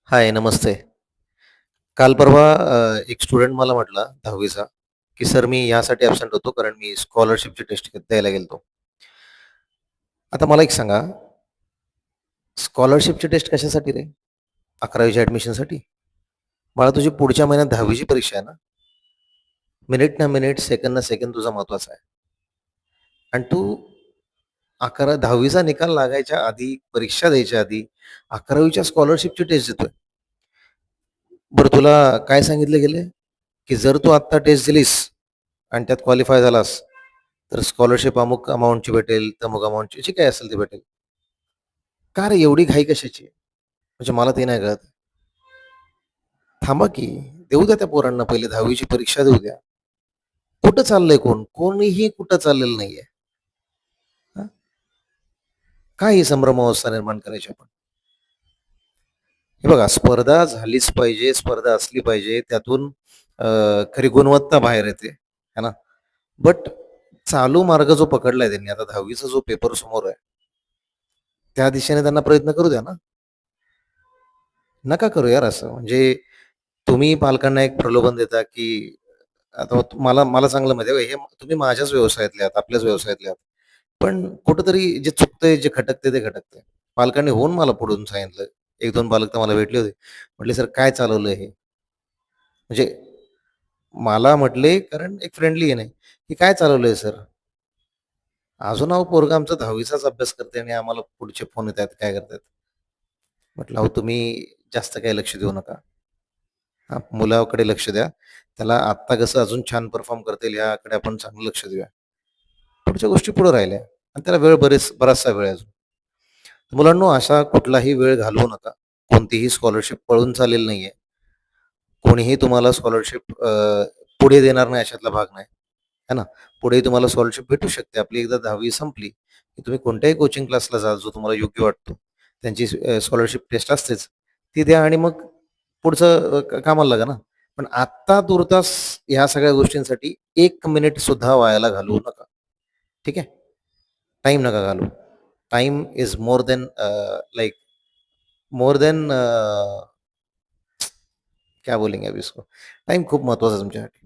हाय, नमस्ते. काल परवा एक स्टुडंट मला म्हटला 10वी की "सर मी यासाठी ॲब्सेंट होतो कारण मी स्कॉलरशिपची टेस्ट द्यायला गेलो आता मला एक सांगा, स्कॉलरशिपची टेस्ट कशासाठी रे? 11वीच्या ॲडमिशनसाठी? बाळा तुझी पुढच्या महिन्यात 10वीची परीक्षा आहे ना. मिनिट ना मिनिट, सेकंद ना सेकंद तुझा महत्त्वाचा आहे. आणि तू 10वीचा निकाल लागायच्या आधी, परीक्षा द्यायच्या आधी 11वीच्या स्कॉलरशिपची टेस्ट देतोय. बरं तुला काय सांगितलं गेलंय, की जर तू आत्ता टेस्ट दिलीस आणि त्यात क्वालिफाय झालास, तर स्कॉलरशिप अमुक अमाउंटची भेटेल, तमुक अमाउंटची जी काही असेल ती भेटेल. का रे एवढी घाई कशाची आहे? म्हणजे मला ते नाही कळत. थांबा की, देऊ द्या त्या पोरांना पहिले 10वीची परीक्षा देऊ द्या. कुठं चाललंय कोण? कोणीही कुठं चाललेलं नाहीये. हां, काय ही संभ्रमावस्था निर्माण करायची आपण? हे बघा स्पर्धा झालीच पाहिजे, स्पर्धा असली पाहिजे. त्यातून खरी गुणवत्ता बाहेर येते, है ना? बट चालू मार्ग जो पकडलाय त्यांनी आता 10वीचा जो पेपर समोर आहे, त्या दिशेने त्यांना प्रयत्न करू द्या ना. नका करू यार असं. म्हणजे तुम्ही पालकांना एक प्रलोभन देता, की आता मला मला चांगलं माहिती आहे, हे तुम्ही माझ्याच व्यवसायातले आहात, आपल्याच व्यवसायातले आहात. पण कुठेतरी जे चुकतंय, जे खटकते ते खटकतंय. पालकांनी होऊन मला पुढून सांगितलं. 1-2 पालक तर मला भेटले होते. म्हटले, "सर काय चालवलंय हे?" म्हणजे मला म्हटले, कारण एक फ्रेंडली आहे नाही, की "काय चालवलंय सर?" अजून अहो पोरगं आमचा 10वीचाच अभ्यास करतंय आणि आम्हाला पुढचे फोन येतायत, काय करतायत? म्हटलं, "अहो तुम्ही जास्त काही लक्ष देऊ नका. हां, मुलाकडे लक्ष द्या. त्याला आत्ता कसं अजून छान परफॉर्म करता येईल याकडे आपण चांगलं लक्ष देऊया." पुढच्या गोष्टी पुढे राहिल्या आणि त्याला बराचसा वेळ आहे अजून. मुलांनो असा कुठलाही वेळ घालवू नका. कोणतीही स्कॉलरशिप पळून चाललेली नाहीये. कोणीही तुम्हाला स्कॉलरशिप पुढे देणार नाही अशातला भाग नाही. है ना? पुढेही तुम्हाला स्कॉलरशिप भेटू शकते. आपली एकदा 10वी संपली, की तुम्ही कोणत्याही कोचिंग क्लासला जा, जो तुम्हाला योग्य वाटतो. त्यांची स्कॉलरशिप टेस्ट असतेच. ती द्या आणि मग पुढचं कामाला लागा ना. पण आत्ता तूर्तास ह्या सगळ्या गोष्टींसाठी 1 मिनिट सुद्धा वायाला घालवू नका. ठीक आहे? टाईम नका घालवू. Time is more than like more than क्या बोलेंगे अब इसको? टाईम खूप महत्त्वाचा आहे तुमच्यासाठी.